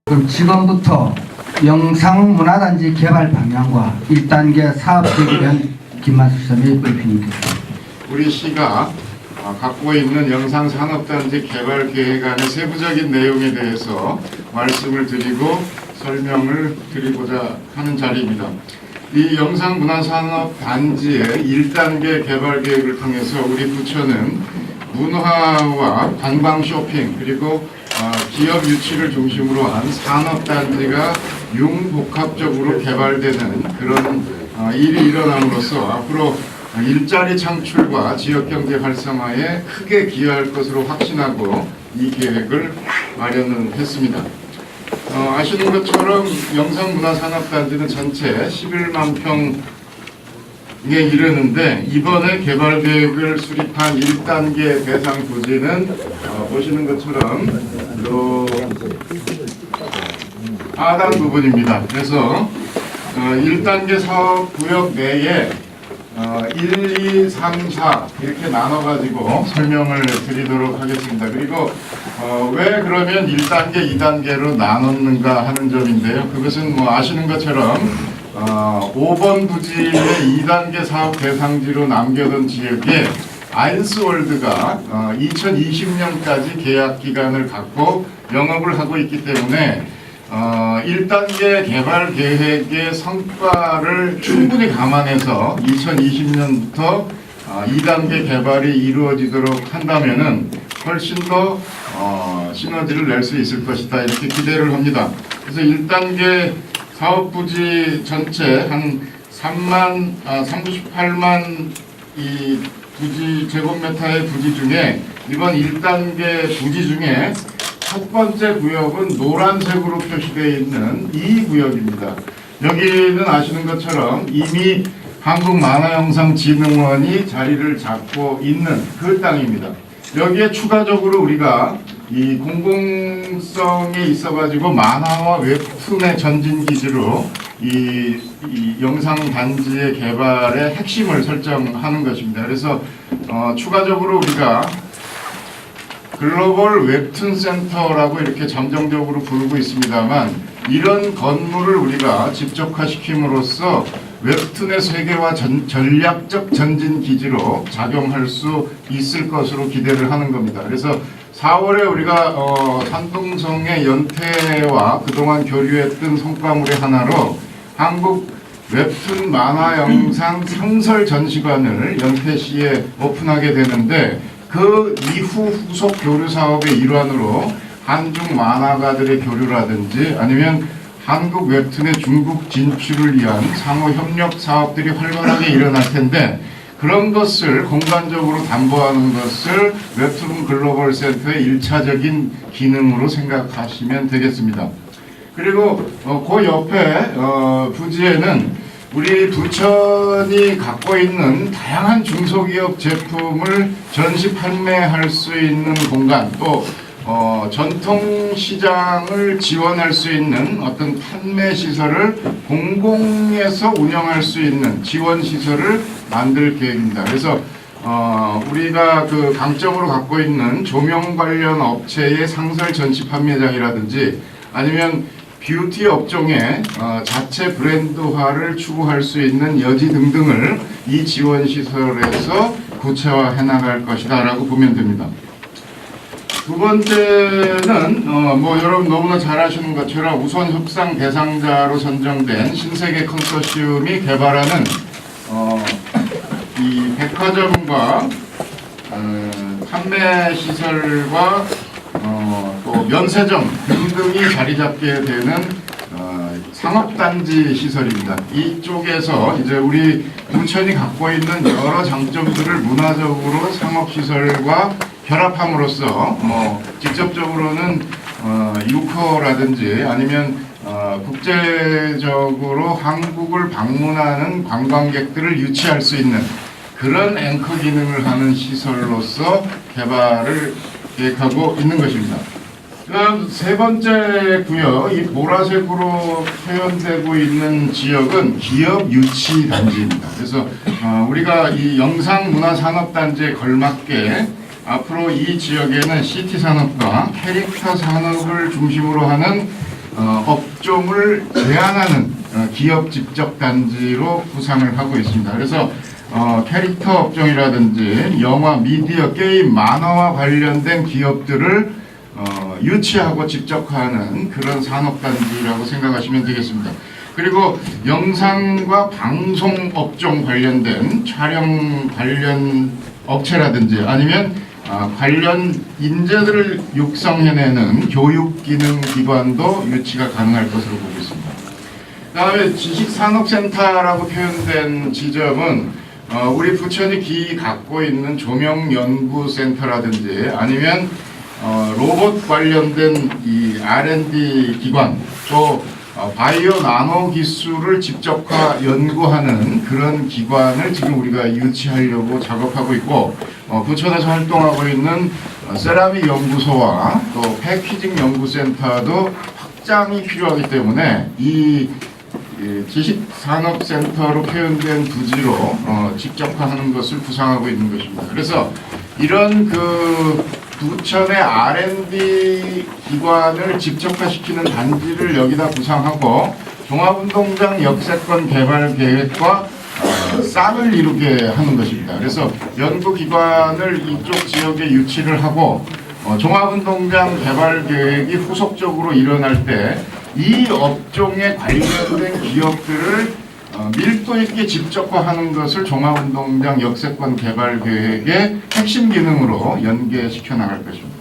그럼 지금부터 영상문화단지 개발 방향과 1단계 사업 계획에 대한 김만수 시장의 브리핑입니다. 우리 시가 갖고 있는 영상산업단지 개발 계획안의 세부적인 내용에 대해서 말씀을 드리고 설명을 드리고자 하는 자리입니다. 이 영상문화산업단지의 1단계 개발 계획을 통해서 우리 부처는 문화와 관광 쇼핑 그리고 기업 유치를 중심으로 한 산업단지가 융복합적으로 개발되는 그런 일이 일어남으로써 앞으로 일자리 창출과 지역경제 활성화에 크게 기여할 것으로 확신하고 이 계획을 마련을 했습니다. 아시는 것처럼 영상문화산업단지는 전체 11만 평에 이르는데 이번에 개발 계획을 수립한 1단계 대상 부지는 보시는 것처럼 하단 부분입니다. 그래서 1단계 사업구역 내에 1, 2, 3, 4 이렇게 나눠가지고 설명을 드리도록 하겠습니다. 그리고 왜 그러면 1단계, 2단계로 나눴는가 하는 점인데요. 그것은 뭐 아시는 것처럼 5번 부지의 2단계 사업 대상지로 남겨둔 지역에 아인스월드가 2020년까지 계약 기간을 갖고 영업을 하고 있기 때문에 1단계 개발 계획의 성과를 충분히 감안해서 2020년부터 2단계 개발이 이루어지도록 한다면은 훨씬 더 시너지를 낼 수 있을 것이다 이렇게 기대를 합니다. 그래서 1단계 사업 부지 전체 한 38만 이 부지 제곱미터의 부지 중에 이번 1단계 부지 중에 첫 번째 구역은 노란색으로 표시되어 있는 이 구역입니다. 여기는 아시는 것처럼 이미 한국만화영상진흥원이 자리를 잡고 있는 그 땅입니다. 여기에 추가적으로 우리가 이 공공성에 있어가지고 만화와 웹툰의 전진기지로 이 영상단지의 개발의 핵심을 설정하는 것입니다. 그래서 추가적으로 우리가 글로벌 웹툰 센터라고 이렇게 잠정적으로 부르고 있습니다만 이런 건물을 우리가 집적화시킴으로써 웹툰의 세계화 전략적 전진 기지로 작용할 수 있을 것으로 기대를 하는 겁니다. 그래서 4월에 우리가 산둥성의 연태와 그동안 교류했던 성과물의 하나로 한국 웹툰 만화 영상 상설 전시관을 연태시에 오픈하게 되는데 그 이후 후속 교류 사업의 일환으로 한중 만화가들의 교류라든지 아니면 한국 웹툰의 중국 진출을 위한 상호 협력 사업들이 활발하게 일어날 텐데 그런 것을 공간적으로 담보하는 것을 웹툰 글로벌 센터의 1차적인 기능으로 생각하시면 되겠습니다. 그리고 그 옆에 부지에는 우리 부천이 갖고 있는 다양한 중소기업 제품을 전시 판매할 수 있는 공간 또 전통시장을 지원할 수 있는 어떤 판매 시설을 공공에서 운영할 수 있는 지원 시설을 만들 계획입니다. 그래서 우리가 그 강점으로 갖고 있는 조명 관련 업체의 상설 전시 판매장이라든지 아니면 뷰티 업종의 자체 브랜드화를 추구할 수 있는 여지 등등을 이 지원 시설에서 구체화해 나갈 것이다 라고 보면 됩니다. 두 번째는 뭐 여러분 너무나 잘 아시는 것처럼 우선 협상 대상자로 선정된 신세계 컨소시움이 개발하는 이 백화점과 판매 시설과 또 면세점 등등이 자리 잡게 되는 상업단지 시설입니다. 이쪽에서 이제 우리 부천이 갖고 있는 여러 장점들을 문화적으로 상업시설과 결합함으로써 직접적으로는 유커라든지 아니면 국제적으로 한국을 방문하는 관광객들을 유치할 수 있는 그런 앵커 기능을 하는 시설로서 개발을 계획하고 있는 것입니다. 그다음 세 번째 구역, 이 보라색으로 표현되고 있는 지역은 기업 유치 단지입니다. 그래서 우리가 이 영상문화산업단지에 걸맞게 앞으로 이 지역에는 CT 산업과 캐릭터 산업을 중심으로 하는 업종을 제한하는 기업 집적 단지로 구상을 하고 있습니다. 그래서 캐릭터 업종이라든지 영화, 미디어, 게임, 만화와 관련된 기업들을 유치하고 집적화하는 그런 산업단지라고 생각하시면 되겠습니다. 그리고 영상과 방송 업종 관련된 촬영 관련 업체라든지 아니면 관련 인재들을 육성해내는 교육기능기관도 유치가 가능할 것으로 보고 있습니다. 그 다음에 지식산업센터라고 표현된 지점은 우리 부천이 갖고 있는 조명연구센터라든지 아니면 로봇 관련된 이 R&D 기관, 또 바이오 나노 기술을 집적화 연구하는 그런 기관을 지금 우리가 유치하려고 작업하고 있고, 부천에서 활동하고 있는 세라믹 연구소와 또 패키징 연구센터도 확장이 필요하기 때문에 이 지식산업센터로 표현된 부지로 집적화하는 것을 구상하고 있는 것입니다. 그래서 이런 부천의 R&D 기관을 집적화시키는 단지를 여기다 구상하고 종합운동장 역세권 개발 계획과 쌍을 이루게 하는 것입니다. 그래서 연구기관을 이쪽 지역에 유치를 하고 종합운동장 개발 계획이 후속적으로 일어날 때 이 업종에 관련된 기업들을 밀도 있게 집적화하는 것을 종합운동장 역세권 개발 계획의 핵심 기능으로 연계시켜 나갈 것입니다.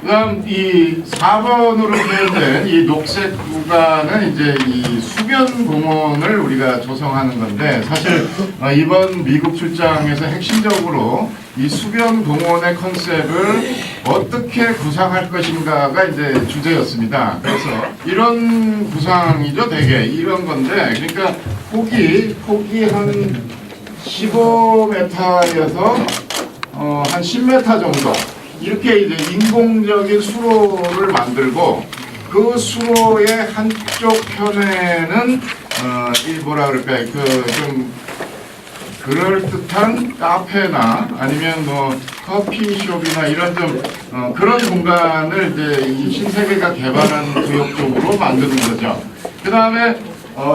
그다음 이 4번으로 표현된 이 녹색 구간은 이제 이 수변 공원을 우리가 조성하는 건데, 사실 이번 미국 출장에서 핵심적으로 이 수변 공원의 컨셉을 어떻게 구상할 것인가가 이제 주제였습니다. 그래서 이런 구상이죠, 되게 이런 건데, 그러니까 폭이 한 15m에서 한 10m 정도. 이렇게 이제 인공적인 수로를 만들고 그 수로의 한쪽 편에는 이 뭐라 그럴까요? 좀 그럴듯한 카페나 아니면 뭐 커피숍이나 이런 좀 그런 공간을 이제 이 신세계가 개발한 구역 쪽으로 만드는 거죠. 그 다음에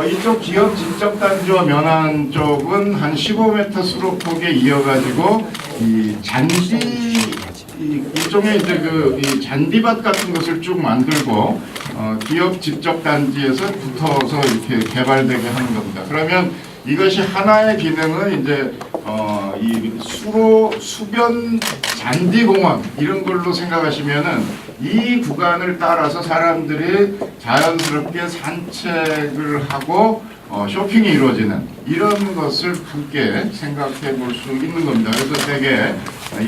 이쪽 기업 집적단지와 면한 쪽은 한 15m 수로폭에 이어가지고 이 일종의 이제 이 잔디밭 같은 것을 쭉 만들고 기업 집적 단지에서 붙어서 이렇게 개발되게 하는 겁니다. 그러면 이것이 하나의 기능은 이제 이 수변 잔디 공원 이런 걸로 생각하시면은 이 구간을 따라서 사람들이 자연스럽게 산책을 하고 쇼핑이 이루어지는 이런 것을 함께 생각해 볼 수 있는 겁니다. 그래서 되게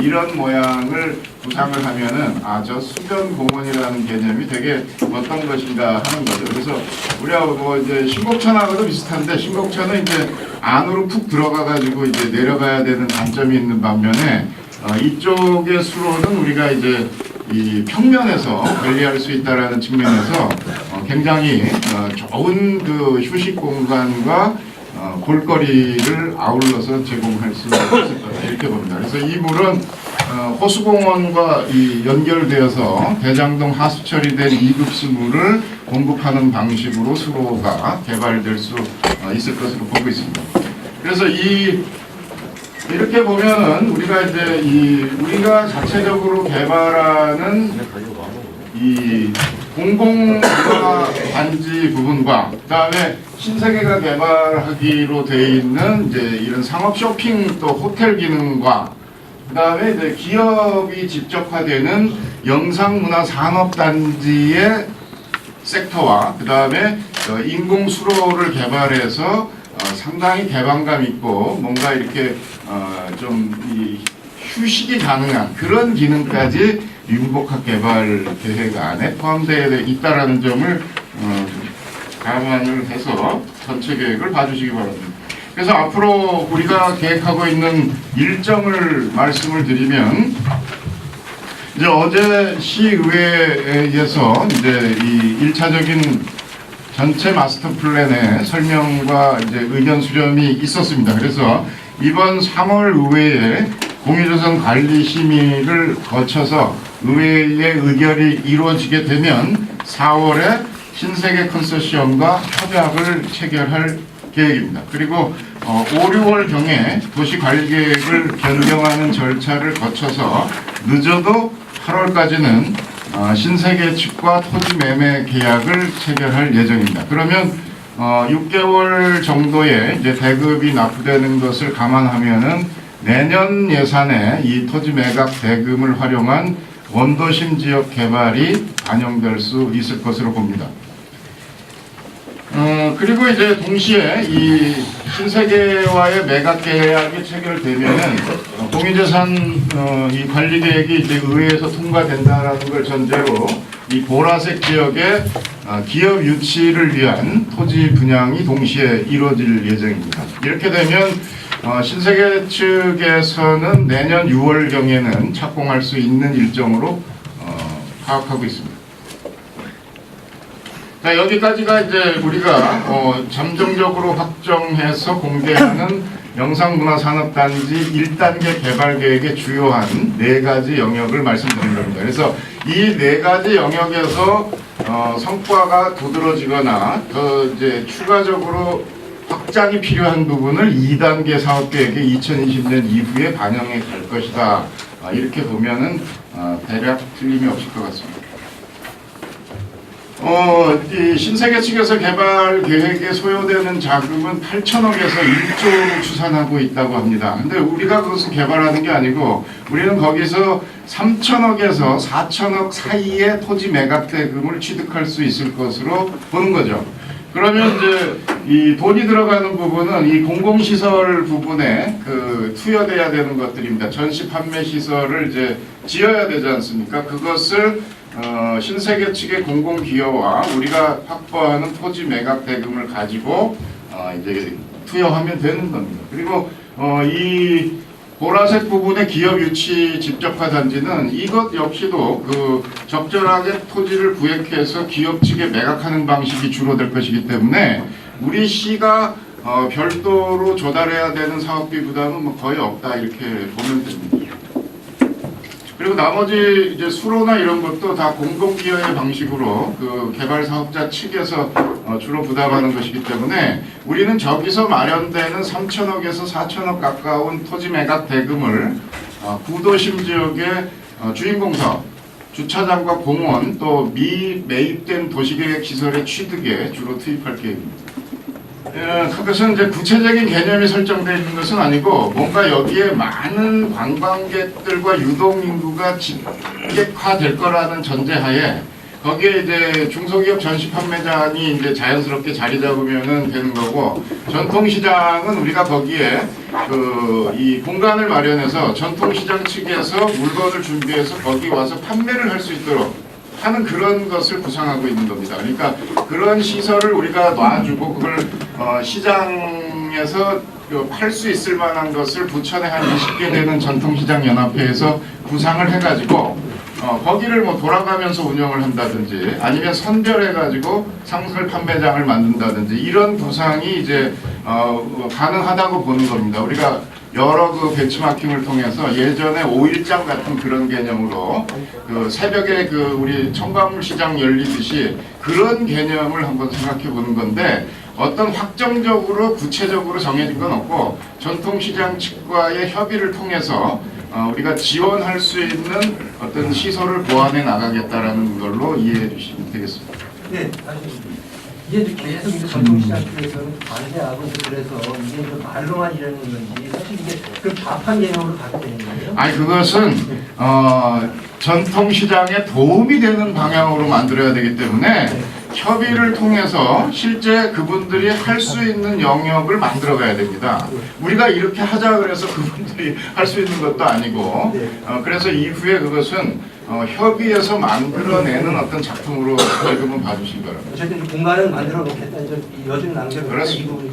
이런 모양을 구상을 하면은 저 수변 공원이라는 개념이 되게 어떤 것인가 하는 거죠. 그래서 우리가 뭐 이제 신곡천하고도 비슷한데, 신곡천은 이제 안으로 푹 들어가 가지고 이제 내려가야 되는 단점이 있는 반면에 이쪽의 수로는 우리가 이제 이 평면에서 관리할 수 있다라는 측면에서 굉장히 좋은 그 휴식 공간과 볼거리를 아울러서 제공할 수 있을 거다 이렇게 봅니다. 그래서 이 물은 호수공원과 연결되어서 대장동 하수 처리된 2급수 물을 공급하는 방식으로 수로가 개발될 수 있을 것으로 보고 있습니다. 그래서 이렇게 보면은 우리가 이제 우리가 자체적으로 개발하는 이 공공문화 단지 부분과 그다음에 신세계가 개발하기로 되어 있는 이제 이런 상업 쇼핑 또 호텔 기능과 그다음에 이제 기업이 집적화되는 영상문화 산업단지의 섹터와 그다음에 인공 수로를 개발해서 상당히 개방감 있고 뭔가 이렇게 좀 휴식이 가능한 그런 기능까지 융복합 개발 계획 안에 포함되어 있다라는 점을 감안을 해서 전체 계획을 봐주시기 바랍니다. 그래서 앞으로 우리가 계획하고 있는 일정을 말씀을 드리면, 이제 이제 어제 시의회에서 이제 이 1차적인 전체 마스터 플랜의 설명과 이제 의견 수렴이 있었습니다. 그래서 이번 3월 의회에 공유조선 관리 심의를 거쳐서 의회의 의결이 이루어지게 되면 4월에 신세계 컨소시엄과 협약을 체결할 계획입니다. 그리고 5, 6월경에 도시관리계획을 변경하는 절차를 거쳐서 늦어도 8월까지는 신세계 측과 토지 매매 계약을 체결할 예정입니다. 그러면 6개월 정도의 이제 대급이 납부되는 것을 감안하면은 내년 예산에 이 토지 매각 대금을 활용한 원도심 지역 개발이 반영될 수 있을 것으로 봅니다. 그리고 이제 동시에 이 신세계와의 매각 계약이 체결되면은 공유재산 이 관리 계획이 이제 의회에서 통과된다라는 걸 전제로 이 보라색 지역의 기업 유치를 위한 토지 분양이 동시에 이루어질 예정입니다. 이렇게 되면 신세계 측에서는 내년 6월경에는 착공할 수 있는 일정으로 파악하고 있습니다. 자, 여기까지가 이제 우리가 잠정적으로 확정해서 공개하는 영상문화산업단지 1단계 개발계획의 주요한 4가지 영역을 말씀드린 겁니다. 그래서 이 4가지 영역에서 성과가 두드러지거나 더 이제 추가적으로 확장이 필요한 부분을 2단계 사업계획의 2020년 이후에 반영해 갈 것이다. 이렇게 보면은 대략 틀림이 없을 것 같습니다. 이 신세계 측에서 개발 계획에 소요되는 자금은 8천억에서 1조로 추산하고 있다고 합니다. 근데 우리가 그것을 개발하는 게 아니고 우리는 거기서 3천억에서 4천억 사이의 토지 매각 대금을 취득할 수 있을 것으로 보는 거죠. 그러면 이제 이 돈이 들어가는 부분은 이 공공시설 부분에 투여돼야 되는 것들입니다. 전시 판매 시설을 이제 지어야 되지 않습니까? 그것을 신세계 측의 공공기여와 우리가 확보하는 토지 매각 대금을 가지고 이제 투여하면 되는 겁니다. 그리고 이 보라색 부분의 기업 유치 집적화 단지는 이것 역시도 적절하게 토지를 구획해서 기업 측에 매각하는 방식이 주로 될 것이기 때문에 우리 시가 별도로 조달해야 되는 사업비 부담은 뭐 거의 없다 이렇게 보면 됩니다. 그리고 나머지 이제 수로나 이런 것도 다 공공기여의 방식으로 개발 사업자 측에서 주로 부담하는 것이기 때문에 우리는 저기서 마련되는 3천억에서 4천억 가까운 토지 매각 대금을 구도심 지역의 주인공사업, 주차장과 공원 또 미매입된 도시계획 시설의 취득에 주로 투입할 계획입니다. 그것은 이제 구체적인 개념이 설정되어 있는 것은 아니고 뭔가 여기에 많은 관광객들과 유동인구가 집객화될 거라는 전제하에 거기에 이제 중소기업 전시 판매장이 이제 자연스럽게 자리 잡으면 되는 거고 전통시장은 우리가 거기에 이 공간을 마련해서 전통시장 측에서 물건을 준비해서 거기 와서 판매를 할 수 있도록 하는 그런 것을 구상하고 있는 겁니다. 그러니까 그런 시설을 우리가 놔주고 그걸 시장에서 팔 수 있을 만한 것을 부천에 한 20개 되는 전통시장 연합회에서 구상을 해가지고 거기를 뭐 돌아가면서 운영을 한다든지 아니면 선별해가지고 상설 판매장을 만든다든지 이런 구상이 이제 가능하다고 보는 겁니다. 우리가 여러 벤치마킹을 통해서 예전에 5일장 같은 그런 개념으로 새벽에 우리 청과물 시장 열리듯이 그런 개념을 한번 생각해 보는 건데 어떤 확정적으로 구체적으로 정해진 건 없고 전통시장 측과의 협의를 통해서 우리가 지원할 수 있는 어떤 시설을 보완해 나가겠다라는 걸로 이해해 주시면 되겠습니다. 네, 이게 계속 이제 전통시장 쪽에서는 반대하고 그래서 이게 말로만 이러는 건지 사실 이게 답한 개념으로 가도 되는 거예요? 아니 그것은 전통시장에 도움이 되는 방향으로 만들어야 되기 때문에 협의를 통해서 실제 그분들이 할 수 있는 영역을 만들어 가야 됩니다. 우리가 이렇게 하자 그래서 그분들이 할 수 있는 것도 아니고 그래서 이후에 그것은 협의해서 만들어내는 어떤 작품으로 지금은 봐주신 거랍니다. 어쨌든 공간을 만들어 놓겠다. 요즘 남겨놓겠다. 이 부분이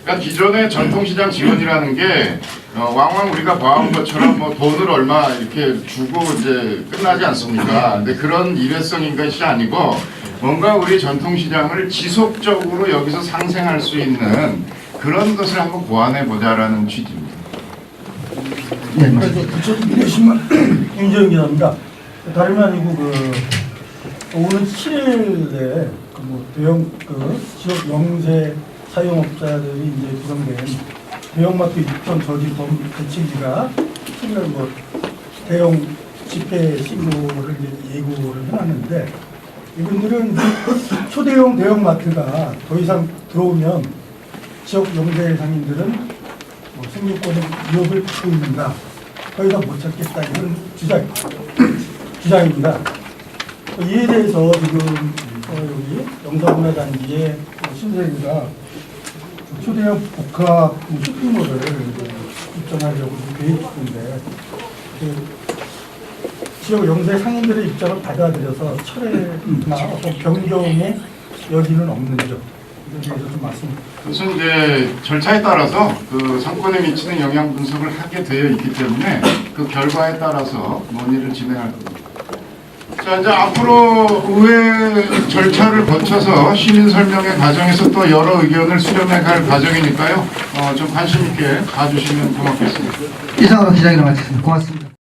그러니까 기존의 전통시장 지원이라는 게 왕왕 우리가 봐온 것처럼 뭐 돈을 얼마 이렇게 주고 이제 끝나지 않습니까? 근데 그런 일회성인 것이 아니고 뭔가 우리 전통시장을 지속적으로 여기서 상생할 수 있는 그런 것을 한번 고안해 보자라는 취지입니다. 네, 맞습니다. 그래서 부처님의 신만 김정희 기자입니다. 다름이 아니고 오는 7일에 뭐 대형 지역 영세 사용업자들이 이제 구성된 대형마트 입점 저지 범 대책위가 7일 뭐 대형 집회 신고를 이제 예고를 해놨는데 이분들은 초대형 대형마트가 더 이상 들어오면 지역 영세 상인들은 뭐 생존권의 위협을 받고 있는가 더 이상 못 찾겠다 이런 주장입니다. 이에 대해서 지금 여기 영사문화단지의 신세계가 초대형 복합 쇼핑몰을 입점하려고 계획 중인데 지역 영세 상인들의 입장을 받아들여서 철회나 어떤 변경의 여지는 없는지요. 이에 대해서 좀 말씀드립니다. 그것은 이제 절차에 따라서 그 상권에 미치는 영향 분석을 하게 되어 있기 때문에 그 결과에 따라서 논의를 진행할 겁니다. 자, 이제 앞으로 의회 절차를 거쳐서 시민 설명회 과정에서 또 여러 의견을 수렴해 갈 과정이니까요. 좀 관심 있게 봐주시면 고맙겠습니다. 이상으로 기자회견을 마치겠습니다. 고맙습니다.